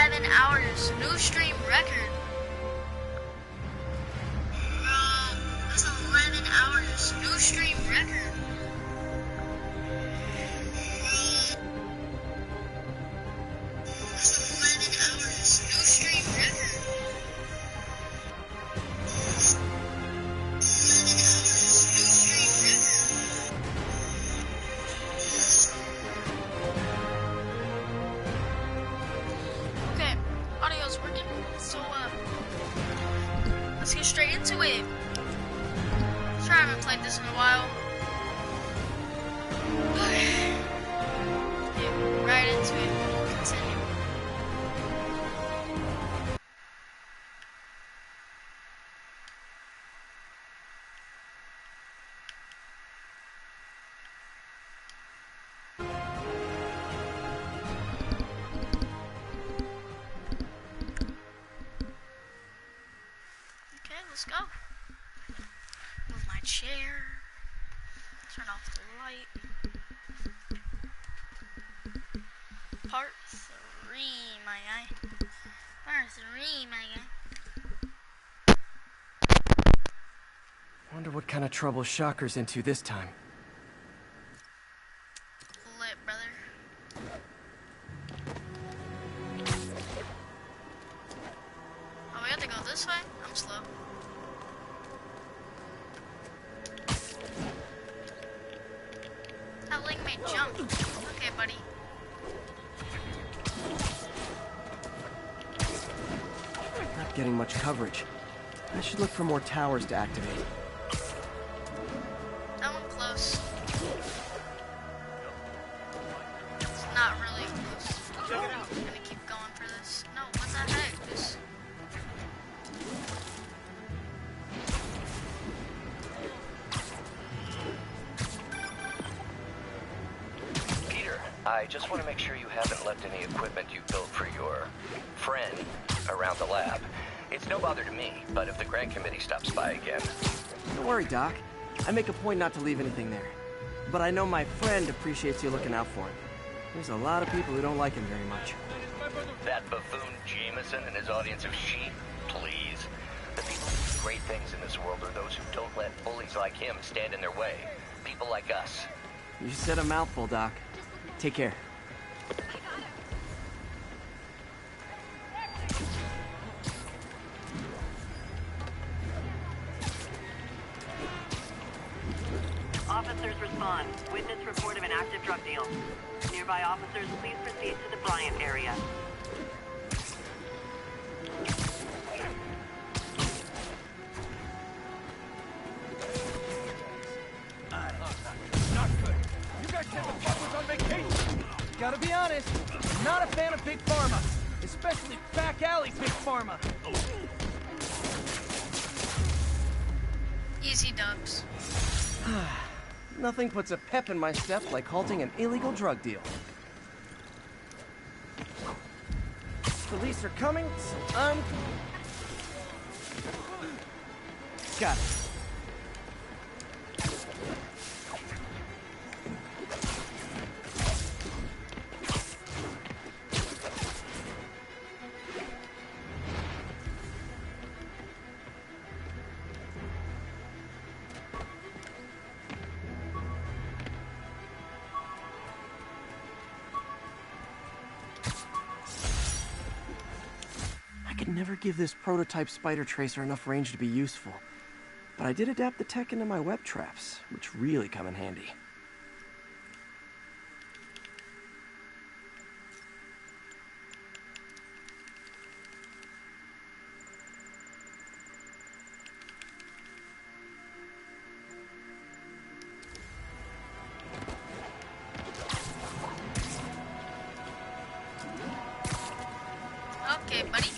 11 hours. New stream record. That's 11 hours. New stream record. That's 11 hours. New stream record. 11 hours. New stream record. Okay, audio's working, so let's get straight into it. Sure, I haven't played this in a while. Get right into it. Continue. Okay, let's go. Move my chair. Turn off the light. Part 3, my guy. Part 3, my guy. Wonder what kind of trouble Shocker's into this time. Lit, brother. Oh, we have to go this way? I'm slow. That link made jump. Okay, buddy. Not getting much coverage. I should look for more towers to activate. That one close. It's not really close. I'm gonna keep going for this. No, what the heck? This. Peter, I just want to make sure you haven't left any equipment you built for your friend around the lab. It's no bother to me, but if the grant committee stops by again... Don't worry, Doc. I make a point not to leave anything there. But I know my friend appreciates you looking out for him. There's a lot of people who don't like him very much. That buffoon Jameson and his audience of sheep? Please. The people who do great things in this world are those who don't let bullies like him stand in their way. People like us. You said a mouthful, Doc. Take care. Officers respond. Witness report of an active drug deal. Nearby officers, please proceed to the Bryant area. Not good. You guys said the fuck was on vacation. Gotta be honest, I'm not a fan of Big Pharma. Especially back alley Big Pharma. Easy dubs. Nothing puts a pep in my step like halting an illegal drug deal. Police are coming, so got it. I could never give this prototype spider tracer enough range to be useful, but I did adapt the tech into my web traps, which really come in handy. Okay, buddy.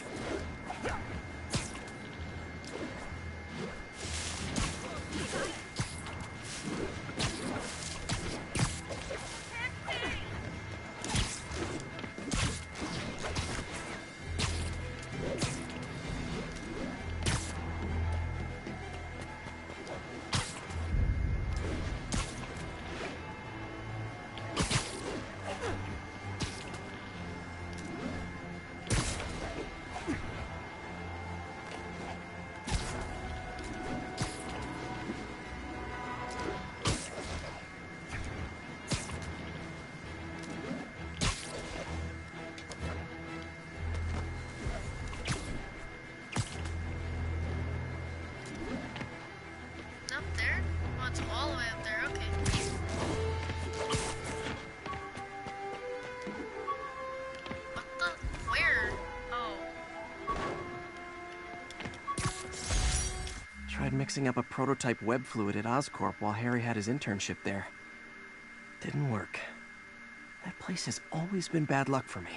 Tried mixing up a prototype web fluid at Oscorp while Harry had his internship there. Didn't work. That place has always been bad luck for me.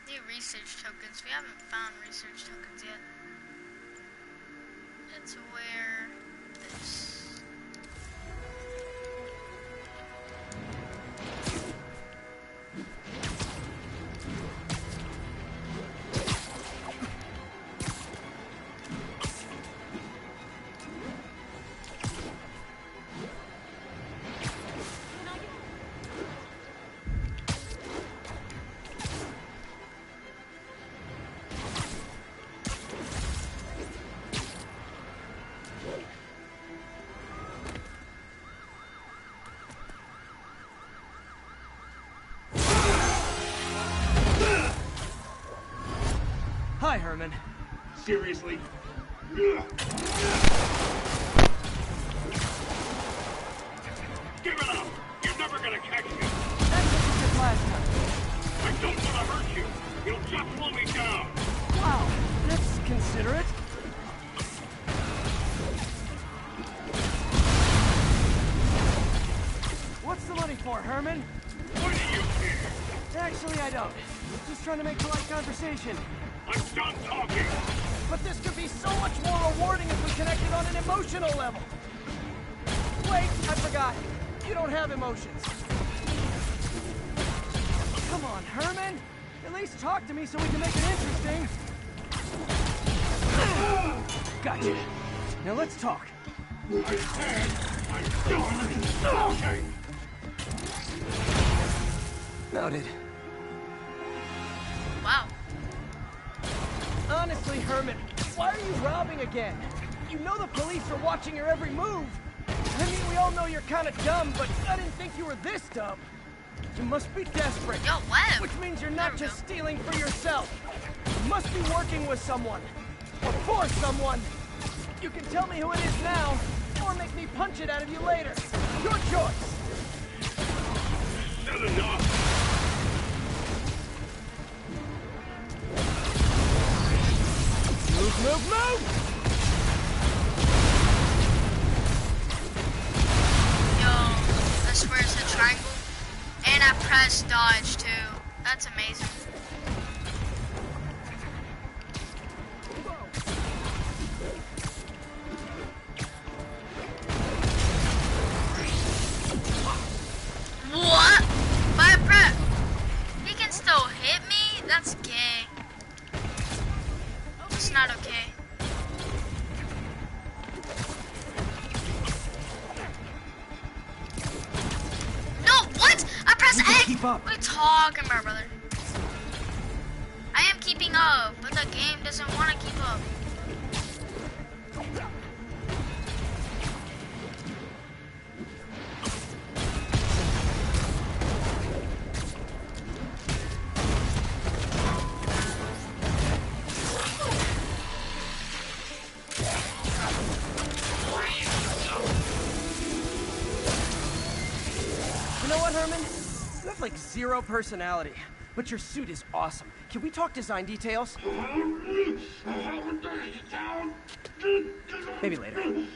Need research tokens. We haven't found research tokens yet. It's where this. Hi, Herman. Seriously? Give it up! You're never gonna catch me! That's what you did last time. I don't want to hurt you! You'll just slow me down! Wow, that's considerate. What's the money for, Herman? What do you care? Actually, I don't. Just trying to make polite conversation. I'm done talking! But this could be so much more rewarding if we connected on an emotional level. Wait, I forgot. You don't have emotions. Come on, Herman. At least talk to me so we can make it interesting. Gotcha. Now let's talk. I said I'm done talking! Noted. Wow. Honestly, Herman, why are you robbing again? You know the police are watching your every move. I mean, we all know you're kind of dumb, but I didn't think you were this dumb. You must be desperate. Yo, what? Which means you're There not we just go. stealing for yourself. You must be working with someone. Or for someone. You can tell me who it is now, or make me punch it out of you later. Your choice. Said enough! Move, move, move! Yo, I swear it's a triangle. And I pressed dodge too. That's amazing. What? My prep. He can still hit me? That's gay. It's not okay. No, what? I pressed You can X. keep up. What are you talking about, brother? I am keeping up, but the game doesn't want to keep up. You know what, Herman? You have like zero personality, but your suit is awesome. Can we talk design details? Maybe later.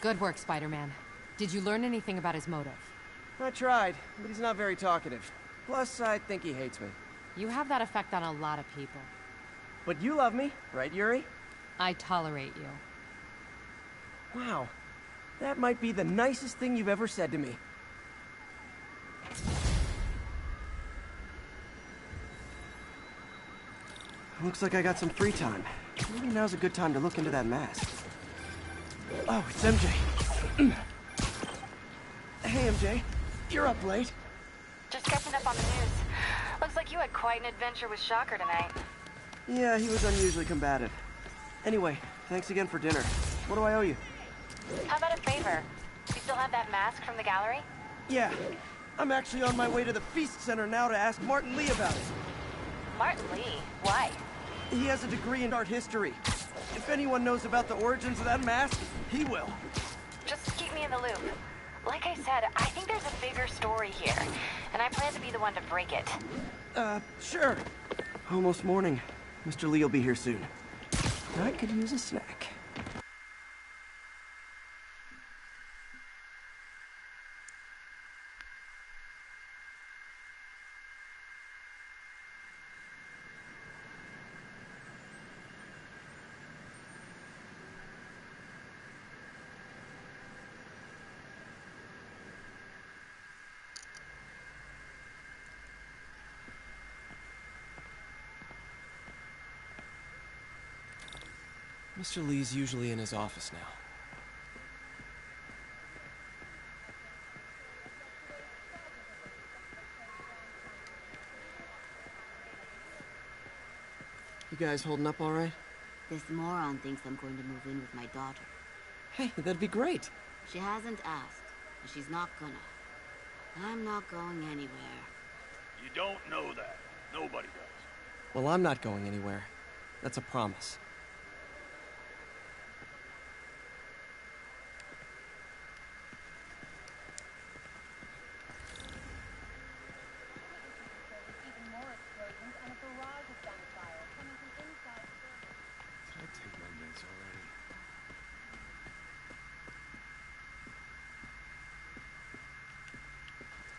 Good work, Spider-Man. Did you learn anything about his motive? I tried, but he's not very talkative. Plus, I think he hates me. You have that effect on a lot of people. But you love me, right, Yuri? I tolerate you. Wow. That might be the nicest thing you've ever said to me. Looks like I got some free time. Maybe now's a good time to look into that mask. Oh, it's MJ. Hey, MJ. You're up late. Just catching up on the news. Looks like you had quite an adventure with Shocker tonight. Yeah, he was unusually combative. Anyway, thanks again for dinner. What do I owe you? How about a favor? You still have that mask from the gallery? Yeah. I'm actually on my way to the Feast Center now to ask Martin Lee about it. Martin Lee? Why? He has a degree in art history. If anyone knows about the origins of that mask, he will. Just keep me in the loop. Like I said, I think there's a bigger story here, and I plan to be the one to break it. Sure. Almost morning. Mr. Lee will be here soon. I could use a snack. Mr. Lee's usually in his office now. You guys holding up all right? This moron thinks I'm going to move in with my daughter. Hey, that'd be great. She hasn't asked, and she's not gonna. I'm not going anywhere. You don't know that. Nobody does. Well, I'm not going anywhere. That's a promise.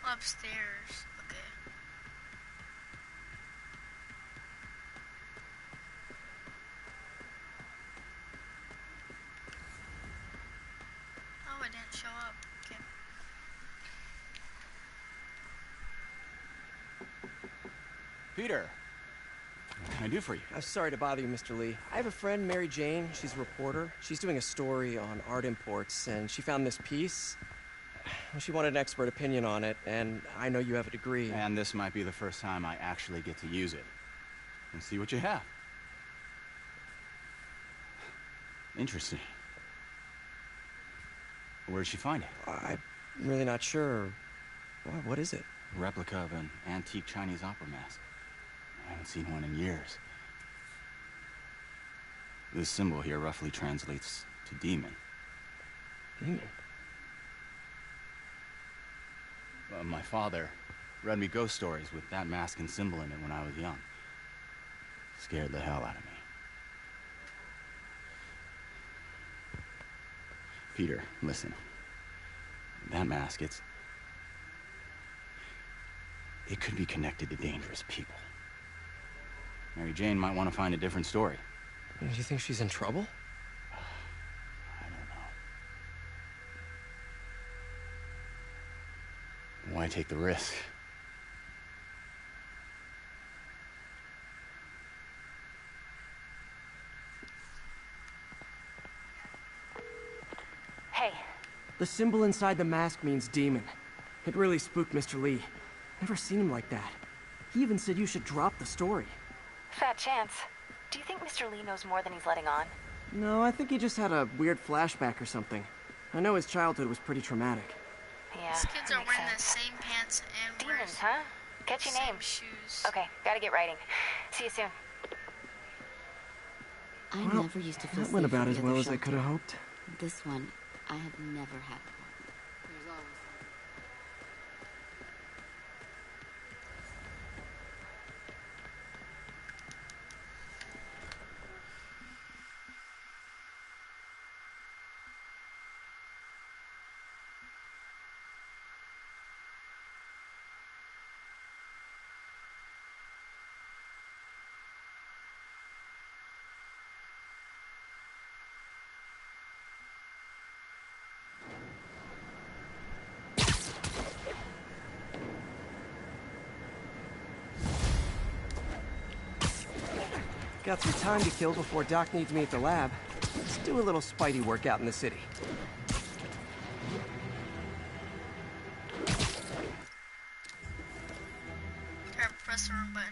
Upstairs. Okay. Oh, it didn't show up. Okay. Peter, what can I do for you? I'm sorry to bother you, Mr. Lee. I have a friend, Mary Jane. She's a reporter. She's doing a story on art imports, and she found this piece. She wanted an expert opinion on it, and I know you have a degree. And this might be the first time I actually get to use it. And see what you have. Interesting. Where did she find it? I'm really not sure. What is it? A replica of an antique Chinese opera mask. I haven't seen one in years. This symbol here roughly translates to demon. Demon? My father read me ghost stories with that mask and symbol in it when I was young. Scared the hell out of me. Peter, listen. That mask, it could be connected to dangerous people. Mary Jane might want to find a different story. Do you think she's in trouble? I don't know. Why take the risk? Hey, The symbol inside the mask means demon. It really spooked Mr. Lee. Never seen him like that. He even said you should drop the story. fat chance. Do you think Mr. Lee knows more than he's letting on? No, I think he just had a weird flashback or something. I know his childhood was pretty traumatic. Yeah, These kids are makes wearing the sense. same pants and wearing Demons, huh? Catchy same name. shoes. Okay, gotta get writing. See you soon. I Well, never used to feel that safe went about at as the well other as I could have shelter. hoped. This one, I have never had a problem. There's always... Got some time to kill before Doc needs me at the lab. Let's do a little Spidey workout in the city. Here, press the wrong button.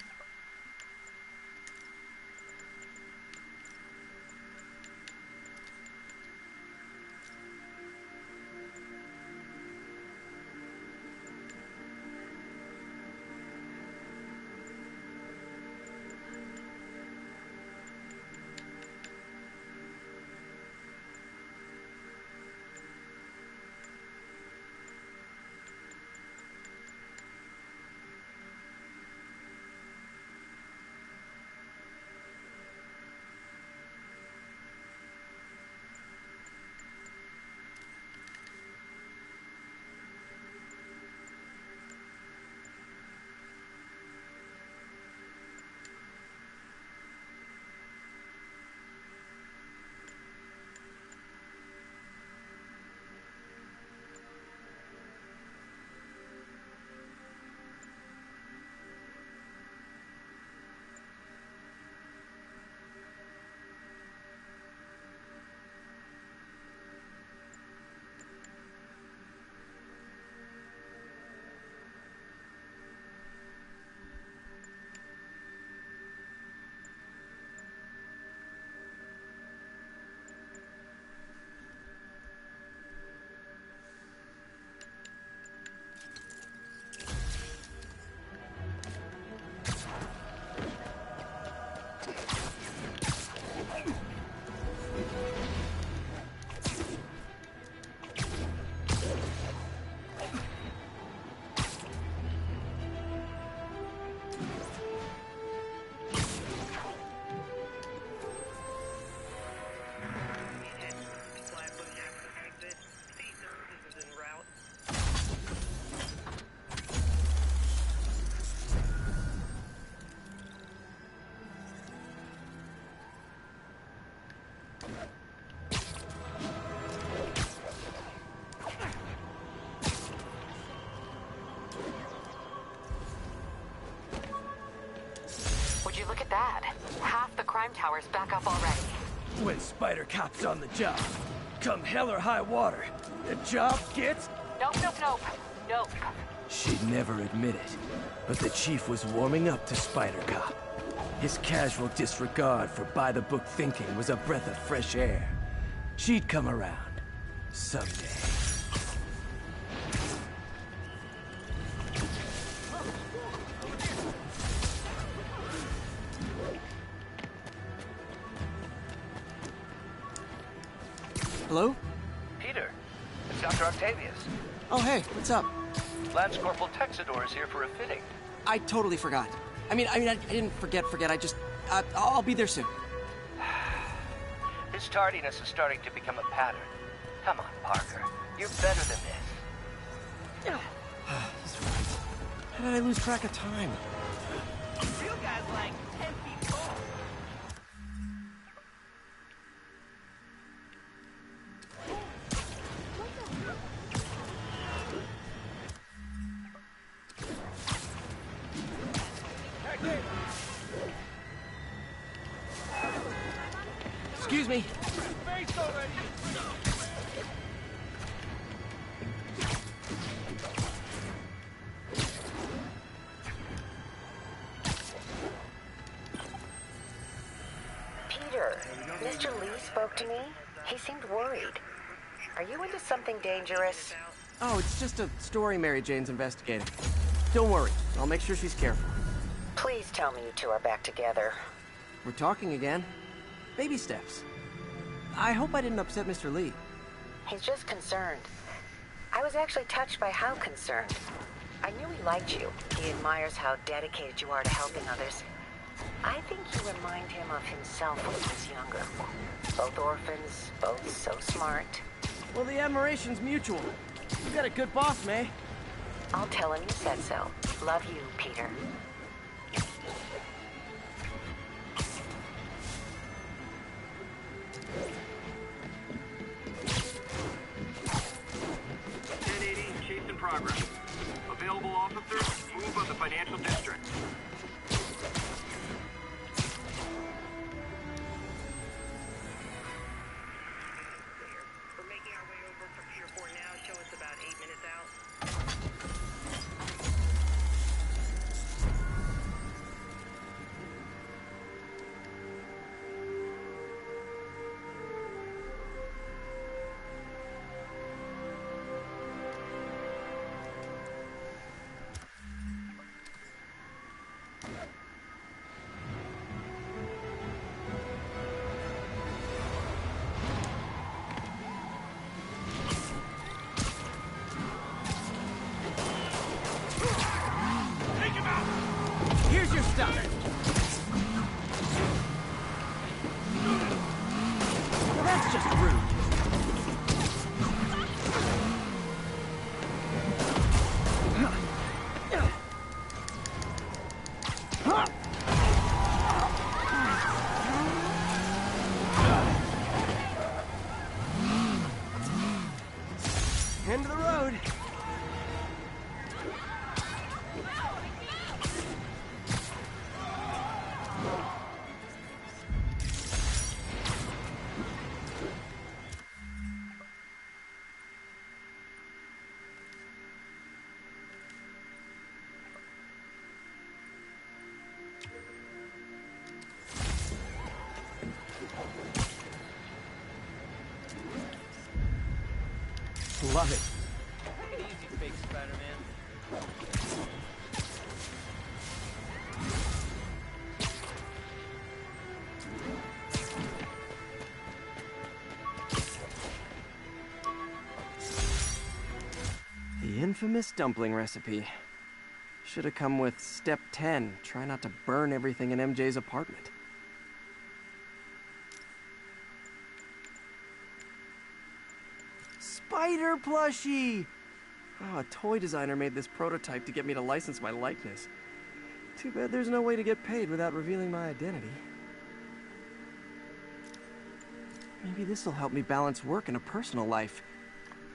you look at that? Half the crime tower's back up already. When Spider Cop's on the job, come hell or high water, the job gets... Nope, nope, nope. Nope. She'd never admit it, but the chief was warming up to Spider Cop. His casual disregard for by-the-book thinking was a breath of fresh air. She'd come around. Someday. Hello? Peter, it's Dr. Octavius. Oh, hey, what's up? Lance Corporal Texador is here for a fitting. I totally forgot. I didn't forget. I'll be there soon. This tardiness is starting to become a pattern. Come on, Parker. You're better than this. He's right. How did I lose track of time? Real guy's like 10 feet tall. Excuse me. Peter, Mr. Lee spoke to me. He seemed worried. Are you into something dangerous? Oh, it's just a story Mary Jane's investigating. Don't worry, I'll make sure she's careful. Please tell me you two are back together. We're talking again. Baby steps. I hope I didn't upset Mr. Lee. He's just concerned. I was actually touched by how concerned. I knew he liked you. He admires how dedicated you are to helping others. I think you remind him of himself when he was younger. Both orphans, both so smart. Well, the admiration's mutual. You got a good boss, May. I'll tell him you said so. Love you, Peter. Chase in progress. Available officers, move on the financial district. We're making our way over from Pier 4 now. Show us about 8 minutes out. Here's your stuff. Well, that's just rude. End of the road. Love it. Take it easy, fake Spider-Man. The infamous dumpling recipe. Should have come with step 10. Try not to burn everything in MJ's apartment. Spider plushie! Oh, a toy designer made this prototype to get me to license my likeness. Too bad there's no way to get paid without revealing my identity. Maybe this will help me balance work and a personal life,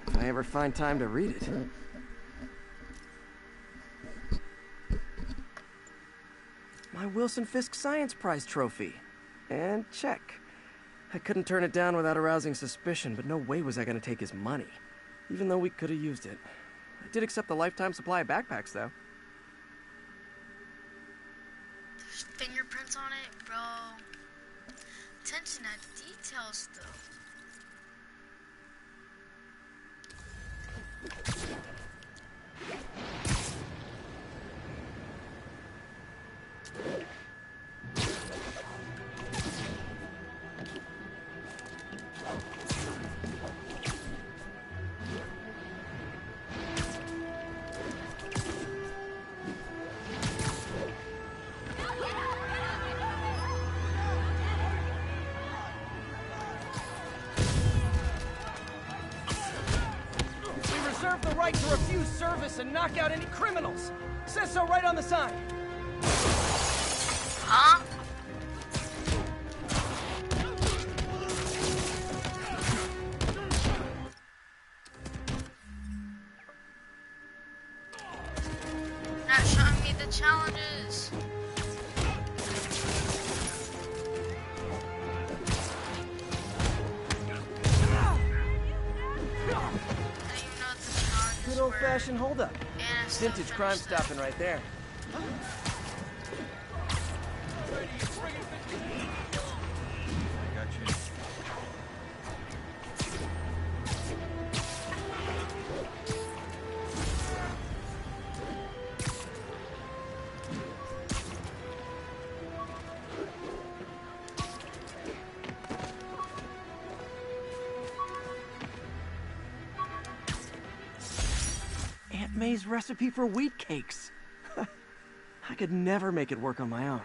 if I ever find time to read it. My Wilson Fisk Science Prize trophy. And check. I couldn't turn it down without arousing suspicion, but no way was I gonna take his money. Even though we could have used it. I did accept the lifetime supply of backpacks, though. There's fingerprints on it, bro. Attention to details, though. Reserve the right to refuse service and knock out any criminals. Says so right on the sign. Huh? Not showing me the challenges. Good old-fashioned holdup. Vintage crime stopping right there. Got you. Aunt May's recipe for wheat cakes. I could never make it work on my own.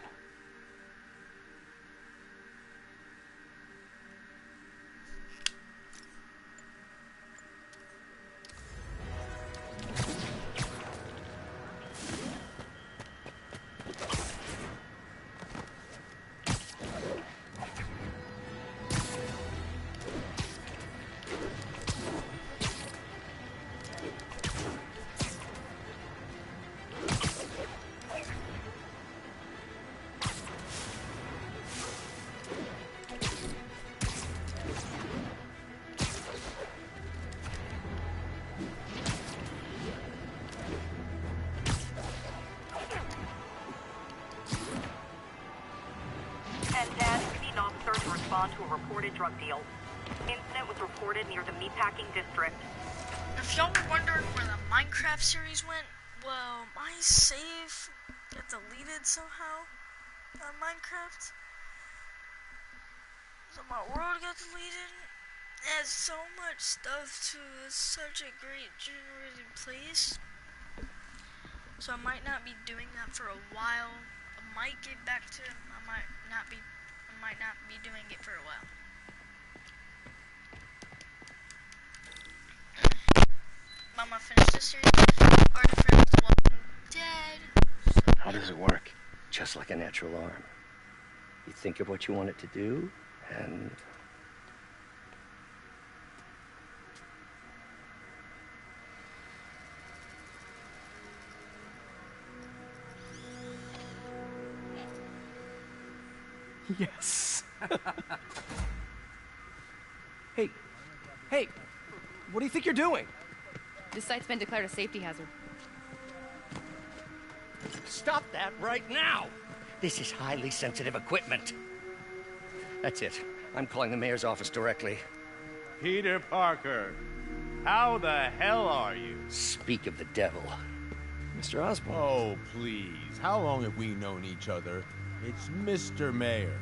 To a reported drug deal. Incident was reported near the meatpacking district. If y'all were wondering where the Minecraft series went, well, my save got deleted somehow on Minecraft. So my world got deleted. It has so much stuff to it. It's such a great generated place. So I might not be doing that for a while. I might get back to it. I might not be doing it for a while. I'm gonna finish this series. Already finished The Walking Dead. How does it work? Just like a natural arm. You think of what you want it to do, and... Yes. Hey, what do you think you're doing? This site's been declared a safety hazard. Stop that right now! This is highly sensitive equipment. That's it. I'm calling the mayor's office directly. Peter Parker, how the hell are you? Speak of the devil. Mr. Osborn. Oh, please. How long have we known each other? It's Mr. Mayor.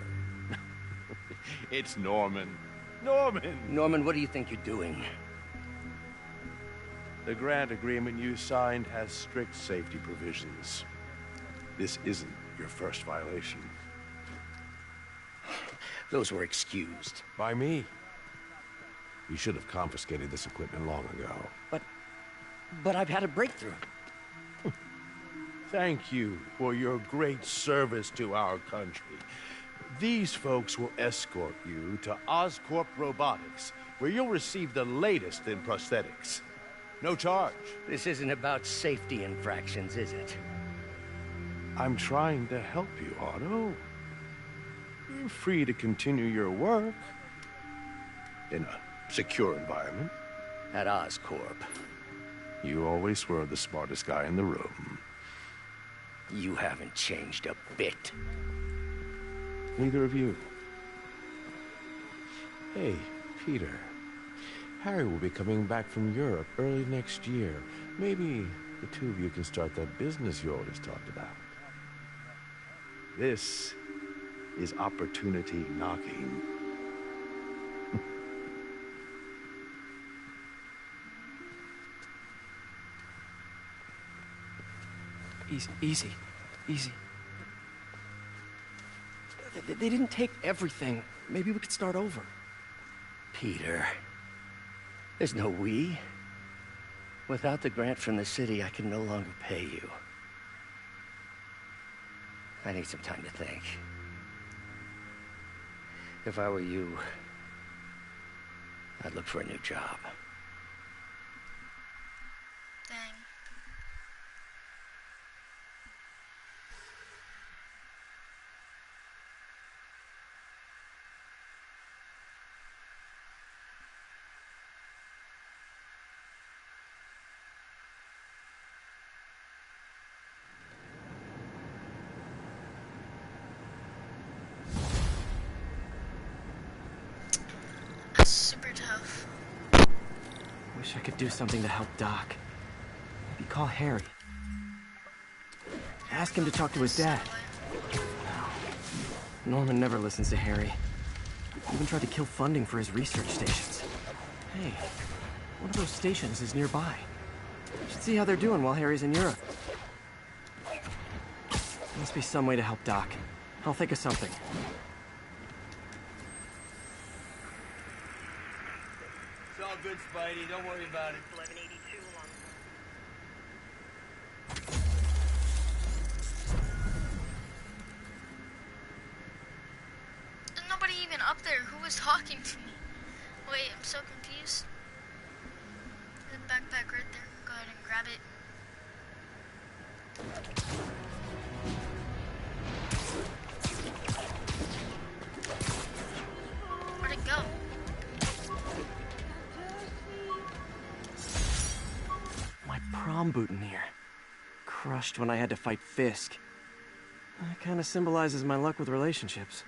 It's Norman. Norman, what do you think you're doing? The grant agreement you signed has strict safety provisions. This isn't your first violation. Those were excused. By me. We should have confiscated this equipment long ago. But I've had a breakthrough. Thank you for your great service to our country. These folks will escort you to Oscorp Robotics, where you'll receive the latest in prosthetics. No charge. This isn't about safety infractions, is it? I'm trying to help you, Otto. You're free to continue your work in a secure environment. At Oscorp. You always were the smartest guy in the room. You haven't changed a bit. Neither of you. Hey, Peter. Harry will be coming back from Europe early next year. Maybe the two of you can start that business you always talked about. This is opportunity knocking. Easy. They didn't take everything. Maybe we could start over. Peter, there's no we. Without the grant from the city, I can no longer pay you. I need some time to think. If I were you, I'd look for a new job. Dang. That's super tough. Wish I could do something to help Doc. Maybe call Harry. Ask him to talk to his dad. No. Norman never listens to Harry. Even tried to kill funding for his research stations. Hey, one of those stations is nearby. Should see how they're doing while Harry's in Europe. Must be some way to help Doc. I'll think of something. It's all good, Spidey. Don't worry about it. 1182 along. There's nobody even up there. Who was talking to me? Wait, I'm so confused. There's a backpack right there. Go ahead and grab it. Where'd it go? My prom boutonniere. Crushed when I had to fight Fisk. That kind of symbolizes my luck with relationships.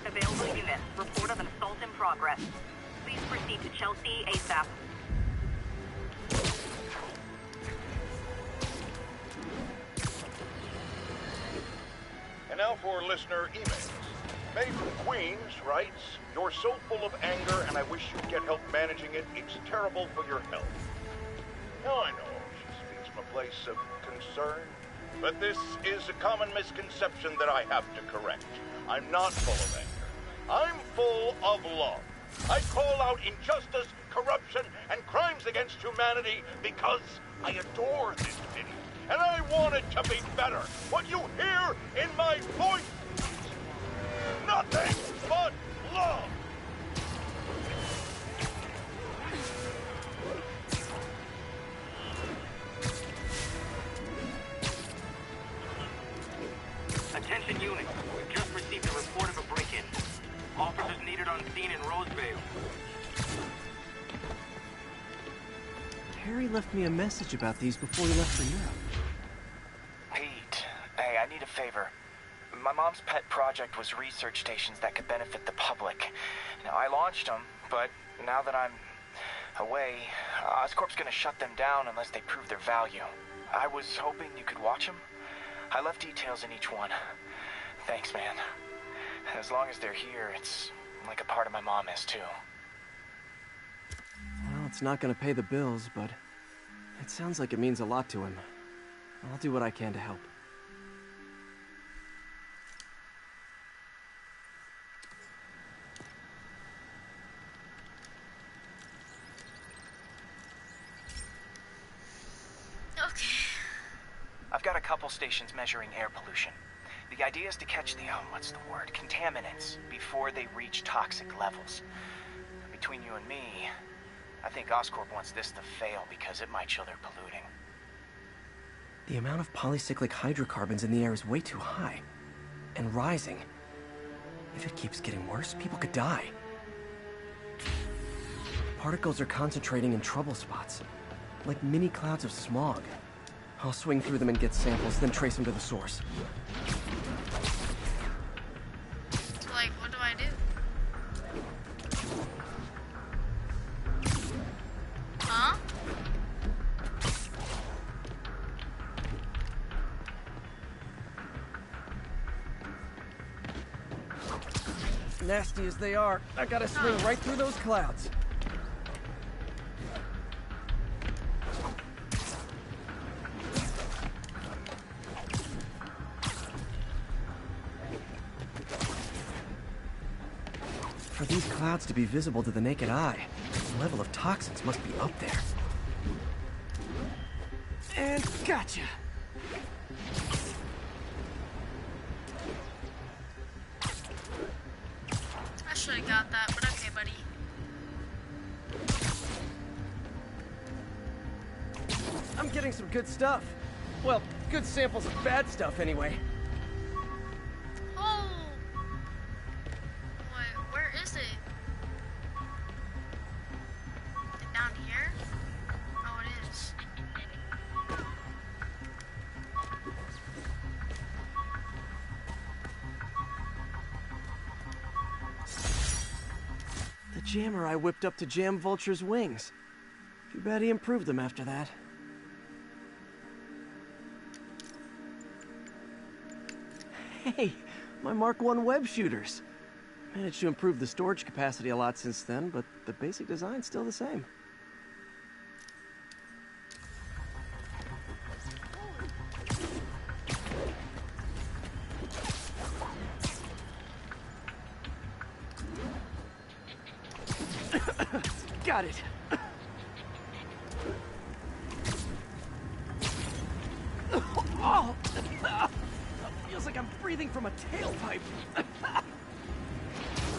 Available units. Report of an assault in progress. Please proceed to Chelsea ASAP. And now for listener emails. May from Queens writes, "You're so full of anger and I wish you'd get help managing it. It's terrible for your health." Now I know she speaks from a place of concern, but this is a common misconception that I have to correct. I'm not full of anger. I'm full of love. I call out injustice, corruption, and crimes against humanity because I adore this city. And I want it to be better. What you hear in my voice is nothing but love. Attention units. We've just received a report of a break-in. Officers needed on scene in Rosevale. Harry left me a message about these before he left for Europe. Pete, hey, I need a favor. My mom's pet project was research stations that could benefit the public. Now, I launched them, but now that I'm away, Oscorp's gonna shut them down unless they prove their value. I was hoping you could watch them. I left details in each one. Thanks, man. As long as they're here, it's like a part of my mom is, too. Well, it's not gonna pay the bills, but it sounds like it means a lot to him. I'll do what I can to help. couple stations measuring air pollution. The idea is to catch the, contaminants before they reach toxic levels. Between you and me, I think Oscorp wants this to fail because it might show they're polluting. The amount of polycyclic hydrocarbons in the air is way too high. And rising. If it keeps getting worse, people could die. Particles are concentrating in trouble spots, like mini clouds of smog. I'll swing through them and get samples, then trace them to the source. So, like, what do I do? Huh? Nasty as they are, I gotta swing right through those clouds. For these clouds to be visible to the naked eye, the level of toxins must be up there. And gotcha! I should have got that, but okay, buddy. I'm getting some good stuff. Well, good samples of bad stuff anyway. Oh! Wait, where is it? Down here? Oh, it is. The jammer I whipped up to jam Vulture's wings. Too bad he improved them after that. Hey, my Mark I web shooters. Managed to improve the storage capacity a lot since then, but the basic design's still the same. Got it. Oh! Feels like I'm breathing from a tailpipe.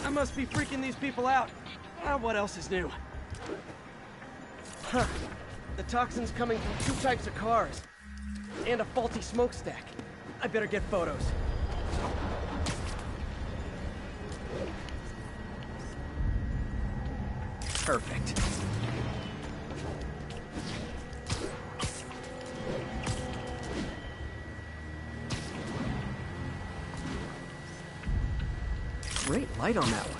I must be freaking these people out. What else is new? Huh. The toxin's coming from 2 types of cars. And a faulty smokestack. I better get photos. Perfect. Great light on that one.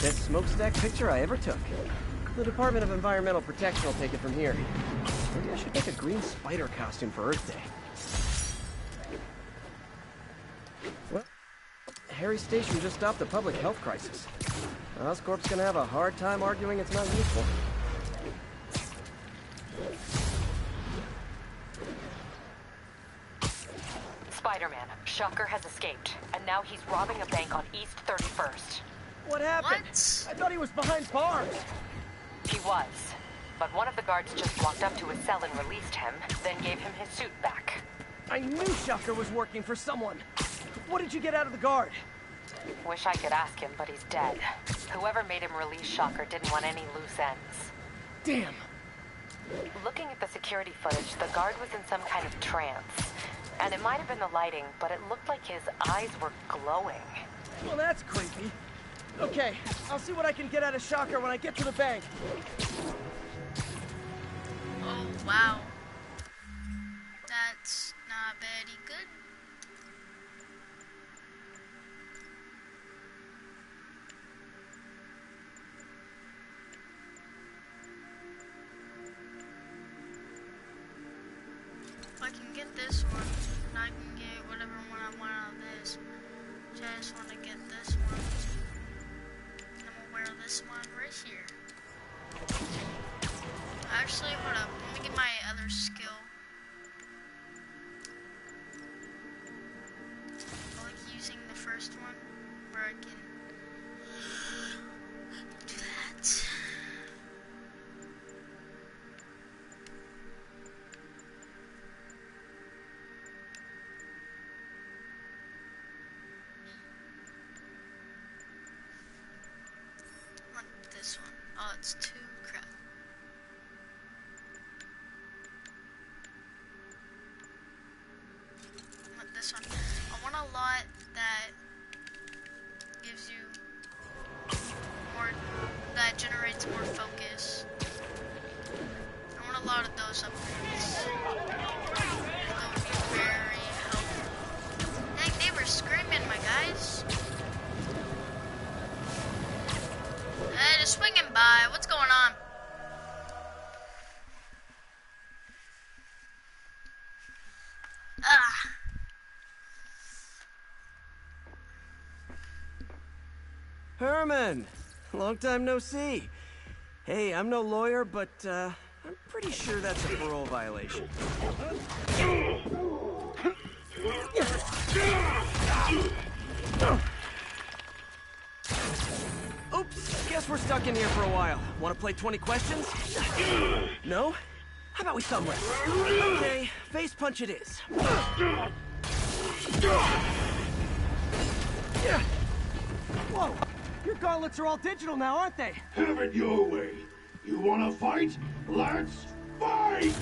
Best smokestack picture I ever took. The Department of Environmental Protection will take it from here. Maybe I should make a green spider costume for Earth Day. Well, Harry's station just stopped a public health crisis. Oscorp's gonna have a hard time arguing it's not useful. Spider-Man, Shocker has escaped, and now he's robbing a bank on East 31st. What happened? What? I thought he was behind bars. He was, but one of the guards just walked up to his cell and released him, then gave him his suit back. I knew Shocker was working for someone. What did you get out of the guard? Wish I could ask him, but he's dead. Whoever made him release Shocker didn't want any loose ends. Damn. Looking at the security footage, the guard was in some kind of trance. And it might have been the lighting, but it looked like his eyes were glowing. Well, that's creepy. Okay, I'll see what I can get out of Shocker when I get to the bank. Oh, wow. That's not very good. If I can get this one, then I can get whatever one I want out of this. So I just want to get this one. And I'm gonna wear this one right here. Actually, hold up. it's 2. Crap. I want this one. I want a lot that gives you more, that generates more focus. I want a lot of those upgrades. That would be very helpful. Dang, they were screaming, my guys. Hey, just swinging by. What's going on? Ah. Herman! Long time no see. Hey, I'm no lawyer, but, I'm pretty sure that's a parole violation. Oops, guess we're stuck in here for a while. Want to play 20 questions? No? How about we thumb wrestle? Okay, face punch it is. Whoa! Your gauntlets are all digital now, aren't they? Have it your way. You wanna fight? Let's fight!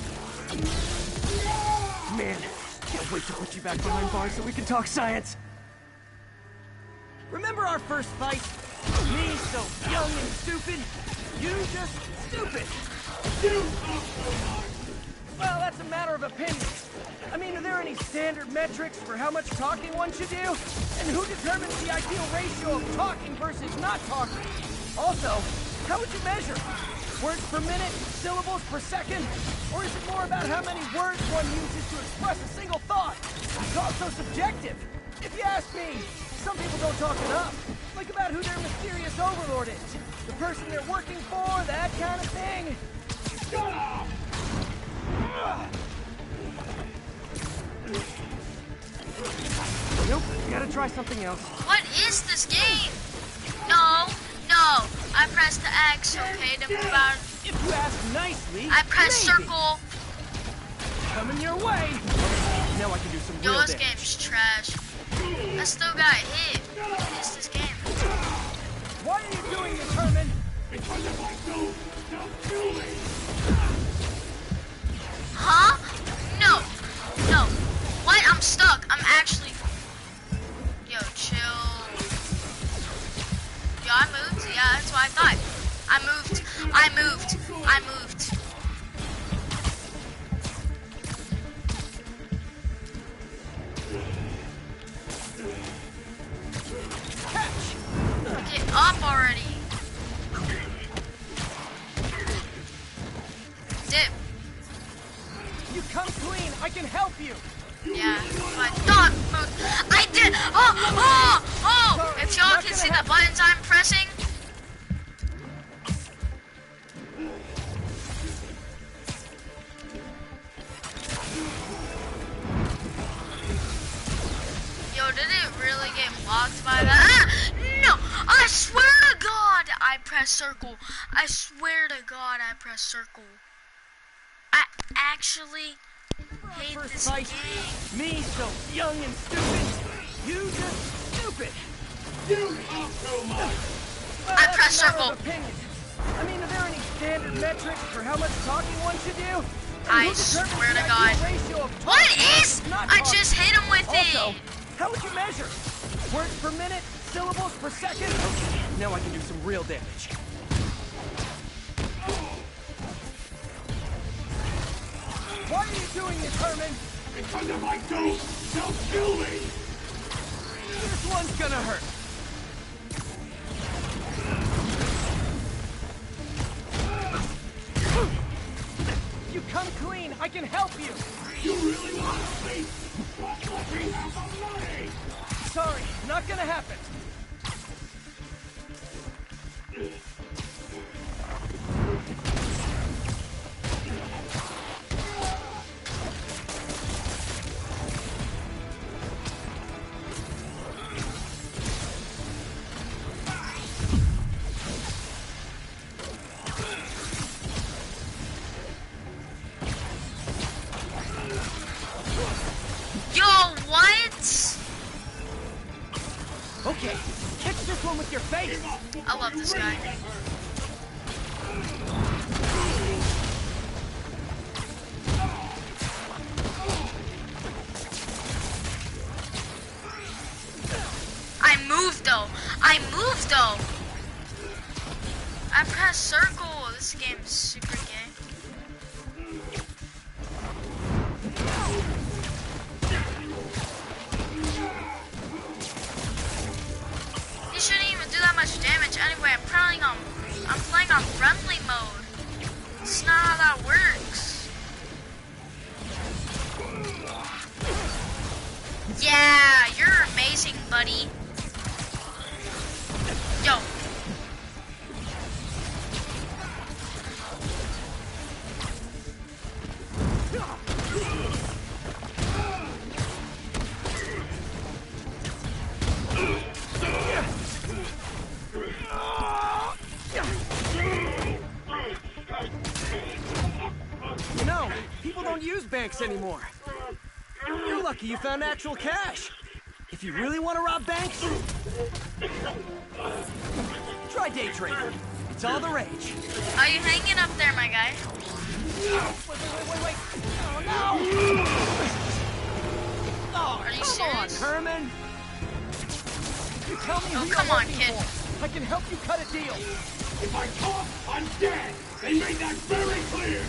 Man, can't wait to put you back behind bars so we can talk science. Remember our first fight? Me so young and stupid, you just stupid. Well, that's a matter of opinion. I mean, are there any standard metrics for how much talking one should do? And who determines the ideal ratio of talking versus not talking? Also, how would you measure? Words per minute, syllables per second? Or is it more about how many words one uses to express a single thought? It's all so subjective. If you ask me, some people don't talk enough. Like about who their mysterious overlord is. The person they're working for, that kind of thing. Shut up! Nope, gotta try something else. What is this game? No, no. I pressed the X, okay, to move out. If you ask nicely, I pressed maybe. circle. Coming your way. Now I can do some Yo, real this damage. game's trash. I still got hit. What is this game? Why are you doing this, Herman? Because if I don't kill me. Huh? No. No. What? I'm stuck. I'm actually... Yo, chill. Yo, I moved? Yeah, that's what I thought. I moved. I moved. I moved. Get up already. Dip. You come clean. I can help you. Yeah, but not move. I did. Oh! If y'all can see the buttons I'm pressing. Yo, did it really get blocked by that? Ah! No! I swear to God, I pressed circle. I swear to God, I pressed circle. I actually hate this fight. game. Me so young and stupid. You just stupid. You talk too much. Well, I that's press a matter circle. of opinion. I mean, are there any standard metrics for how much talking one should do? And I who determines swear the to God. ideal ratio of What talking is? versus not I talking? just hit him with Also, it. how would you measure? Words per minute, syllables per second? Okay, now I can do some real damage. Why are you doing this, Herman? Because if I don't, they'll kill me. This one's gonna hurt. You come clean. I can help you. You really want to fight? Just let me have the money. Sorry, not gonna happen. Yo, what? Okay, catch this one with your face. I love this guy. press circle. This game is super gay. You shouldn't even do that much damage anyway. I'm playing on friendly mode. It's not how that works. Yeah, you're amazing, buddy. Yo. You know, people don't use banks anymore. You're lucky you found actual cash. If you really want to rob banks, try day trading. It's all the rage. Are you hanging up there, my guy? Wait. Oh, no! Oh, are you come serious? on, Herman. You tell me who come you're on, working kid. for. I can help you cut a deal. If I talk, I'm dead. They made that very clear.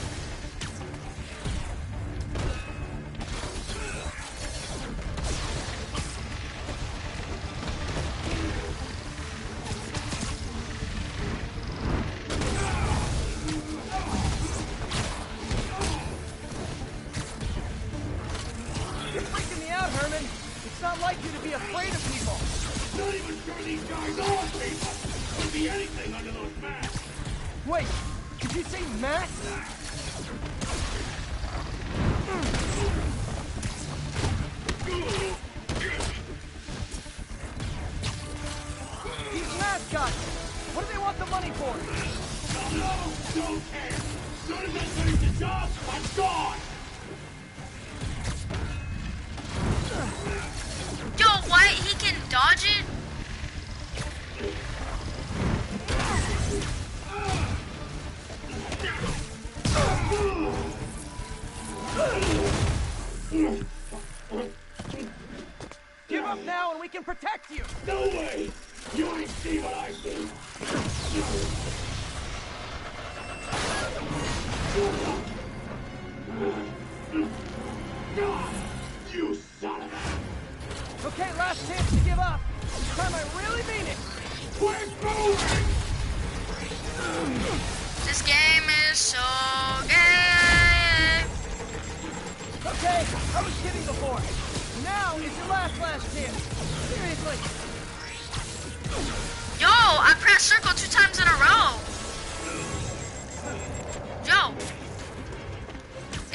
You're freaking me out, Herman. It's not like you to be afraid of people. Not even sure these guys are people. Could be anything under those masks. Wait, did you say masks? These mascots, what do they want the money for? Don't care. Soon as I finish the job, I'm gone. Yo, what? He can dodge it? Give up now and we can protect you! No way! You ain't see what I see! You son of a... Okay, last chance to give up. This time I really mean it. We're moving! This game is so gay. Okay, I was kidding before. Now is your last chance. Seriously. Yo, I pressed circle 2 times in a row. Yo.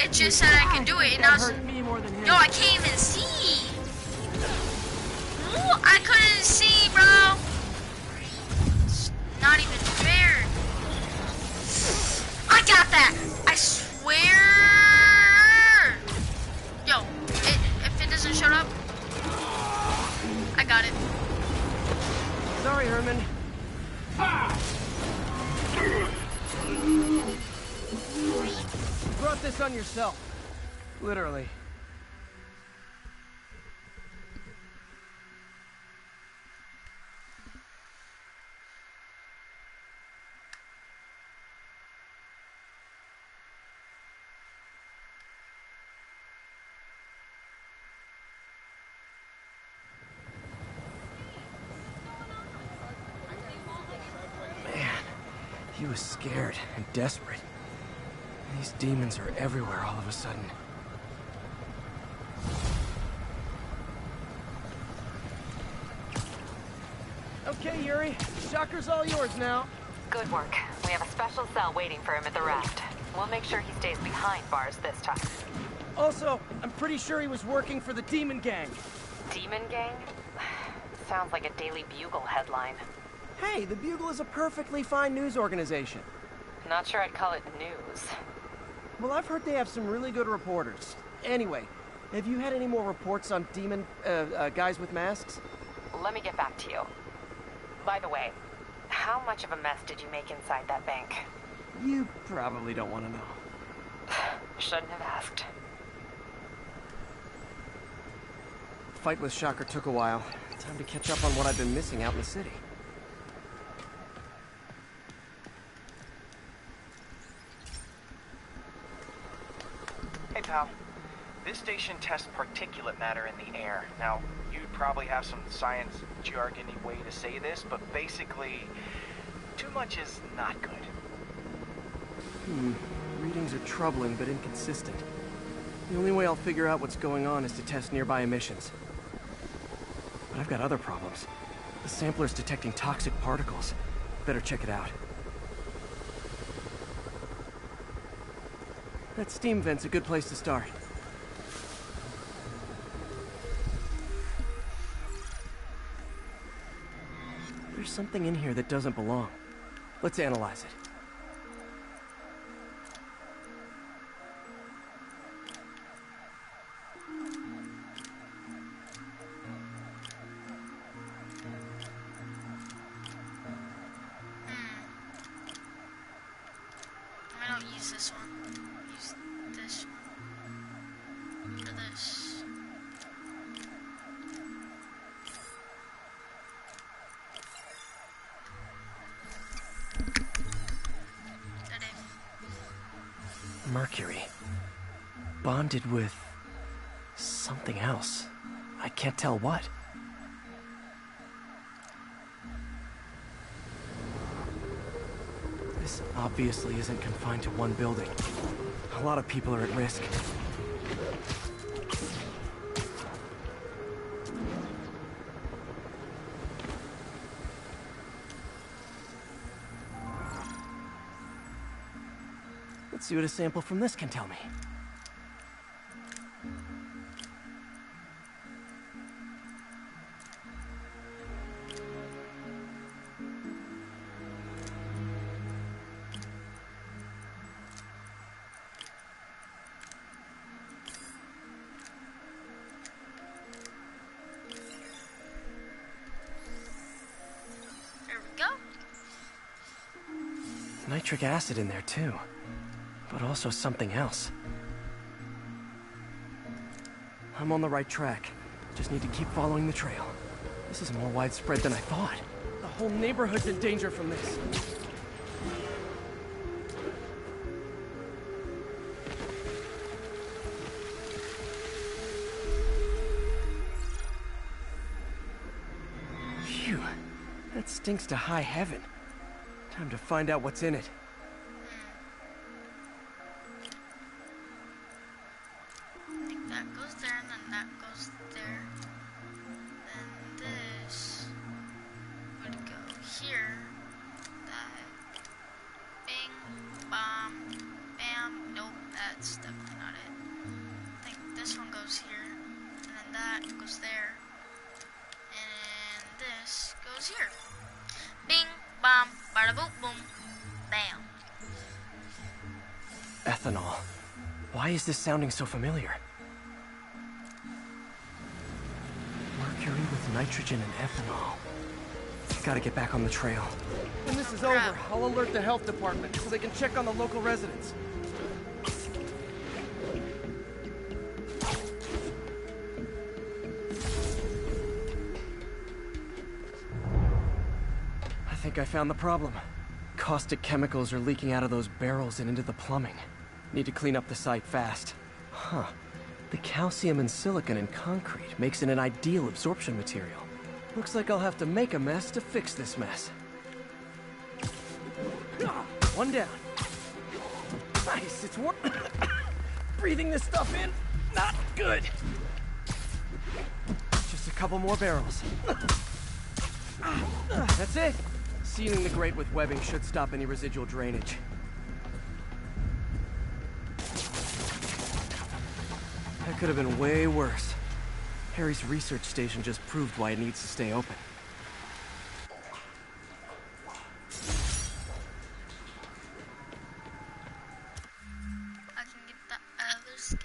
It just said I could do it, and I was... Yo, I can't even see. Ooh, I couldn't see, bro. It's not even fair. I got that. I swear. Yo, if it doesn't show up, I got it. Sorry, Herman. You brought this on yourself. Literally. He was scared and desperate. These demons are everywhere all of a sudden. Okay, Yuri. Shocker's all yours now. Good work. We have a special cell waiting for him at the raft. We'll make sure he stays behind bars this time. Also, I'm pretty sure he was working for the Demon Gang. Demon Gang? Sounds like a Daily Bugle headline. Hey, the Bugle is a perfectly fine news organization. Not sure I'd call it news. Well, I've heard they have some really good reporters. Anyway, have you had any more reports on demon, guys with masks? Let me get back to you. By the way, how much of a mess did you make inside that bank? You probably don't want to know. Shouldn't have asked. The fight with Shocker took a while. Time to catch up on what I've been missing out in the city. pal. This station tests particulate matter in the air. Now, you'd probably have some science jargony way to say this, but basically, too much is not good. Readings are troubling but inconsistent. The only way I'll figure out what's going on is to test nearby emissions. But I've got other problems. The sampler's detecting toxic particles. Better check it out. That steam vent's a good place to start. There's something in here that doesn't belong. Let's analyze it. I don't use this one. Use this one. For this. Mercury. Bonded with something else. I can't tell what. This obviously isn't confined to one building. A lot of people are at risk. Let's see what a sample from this can tell me. There we go. Nitric acid in there too. But also something else. I'm on the right track. Just need to keep following the trail. This is more widespread than I thought. The whole neighborhood's in danger from this. Phew. That stinks to high heaven. Time to find out what's in it. I think that goes there, and then that goes there. Then this would go here. That. Bing, bomb, bam. Nope, that's definitely not it. I think this one goes here, and then that goes there. And this goes here. Bing, bomb, bada boom, boom, bam. Ethanol. Why is this sounding so familiar? Mercury with nitrogen and ethanol. Gotta get back on the trail. When this is over, I'll alert the health department so they can check on the local residents. I think I found the problem. Caustic chemicals are leaking out of those barrels and into the plumbing. Need to clean up the site fast. Huh. The calcium and silicon in concrete makes it an ideal absorption material. Looks like I'll have to make a mess to fix this mess. One down. Nice, it's warm. Breathing this stuff in, not good. Just a couple more barrels. That's it. Sealing the grate with webbing should stop any residual drainage. That could have been way worse. Harry's research station just proved why it needs to stay open. I can get the other skin.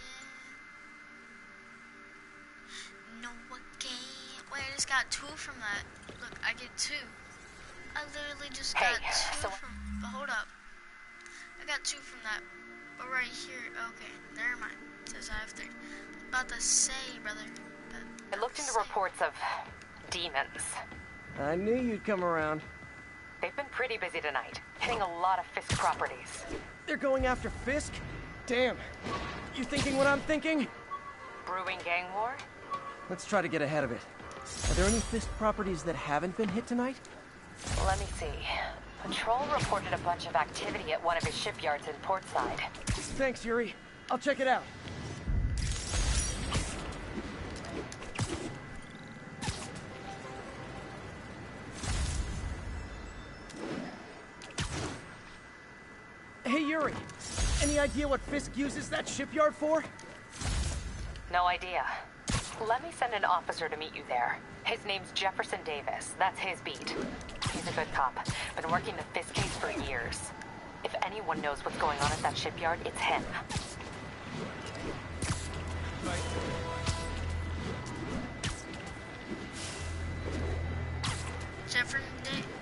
No, I can't. Wait, I just got 2 from that. Look, I get 2. I literally just got 2 from... But hold up. I got 2 from that. But right here... Okay, never mind. It says I have 3. About to say, brother. I looked into reports of demons. I knew you'd come around. They've been pretty busy tonight, hitting a lot of Fisk properties. They're going after Fisk? Damn. You thinking what I'm thinking? Brewing gang war? Let's try to get ahead of it. Are there any Fisk properties that haven't been hit tonight? Let me see. Patrol reported a bunch of activity at one of his shipyards in Portside. Thanks, Yuri. I'll check it out. Hey, Yuri. Any idea what Fisk uses that shipyard for? No idea. Let me send an officer to meet you there. His name's Jefferson Davis. That's his beat. He's a good cop. Been working the Fisk case for years. If anyone knows what's going on at that shipyard, it's him.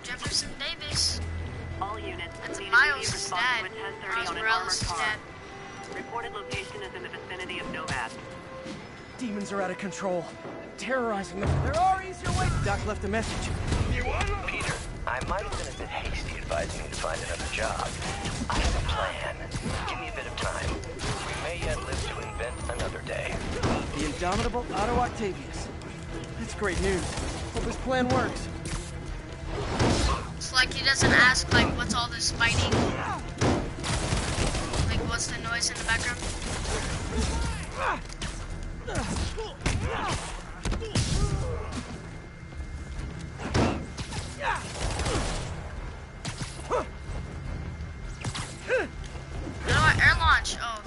Jefferson Davis. All units, that's please Miles' respond dad. to a 10:30 on an armored car. Reported location is in the vicinity of Nomad. Demons are out of control. Terrorizing them. There are easier ways. Doc left a message. Peter, I might have been a bit hasty advising you to find another job. I have a plan. Give me a bit of time. We may yet live to invent another day. The indomitable Otto Octavius. That's great news. Hope his plan works. It's like he doesn't ask, like, what's all this fighting? Like, what's the noise in the background? You know what? Air launch. Oh.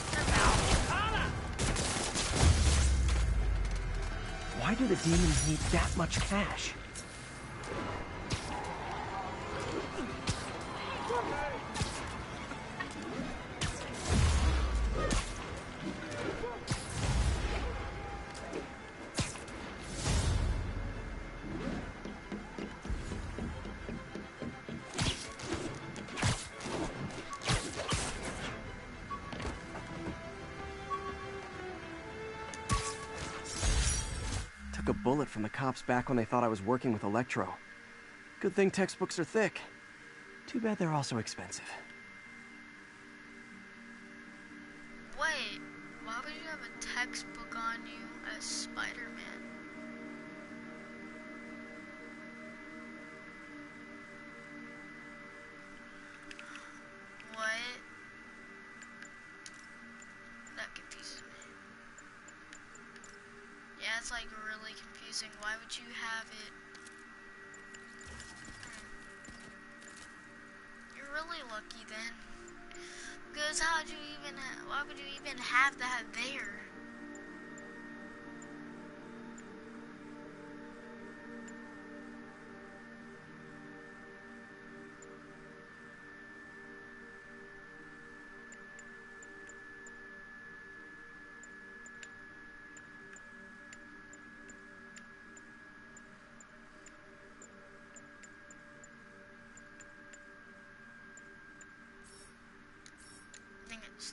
Why do the demons need that much cash? A bullet from the cops back when they thought I was working with Electro. Good thing textbooks are thick. Too bad they're also expensive. Wait, why would you have a textbook on you as Spider-Man? What? That confuses me. Yeah, it's like really confusing. Why would you have it? You're really lucky then. Because how'd you even, why would you even have that there?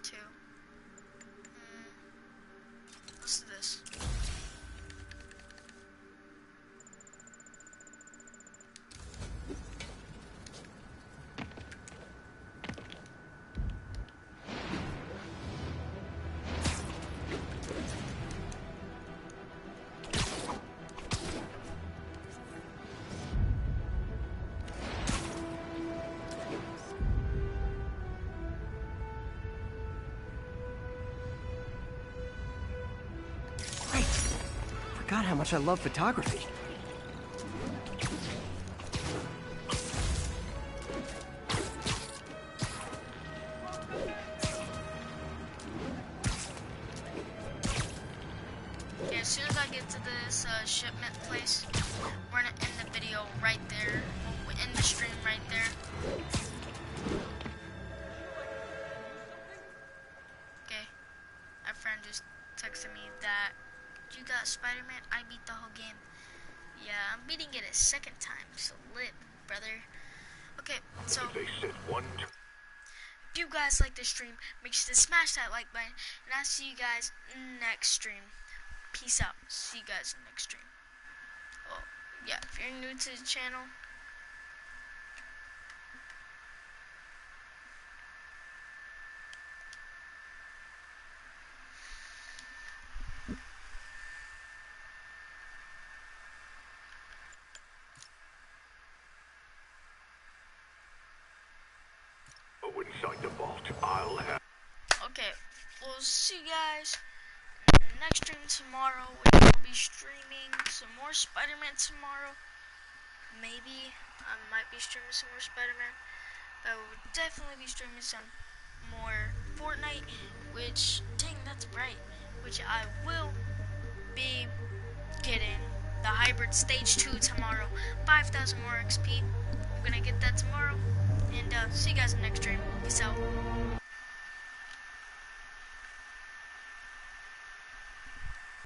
Two. Let's do this. Forgot how much I love photography. Okay, as soon as I get to this shipment place, we're gonna end the video right there. We'll end the stream right there. Okay, my friend just texted me that you got Spider-Man, I beat the whole game. Yeah, I'm beating it a second time, so lit, brother. Okay, so if you guys like this stream, make sure to smash that like button, and I'll see you guys next stream. Peace out. See you guys in the next stream. Oh, yeah, if you're new to the channel, I'll have. Okay, we'll see you guys in the next stream tomorrow. We'll be streaming some more Spider-Man tomorrow. Maybe I might be streaming some more Spider-Man. But I will definitely be streaming some more Fortnite, which, dang, that's right, which I will be getting the hybrid stage 2 tomorrow. 5,000 more XP. I'm gonna get that tomorrow. And see you guys in the next stream. Peace out.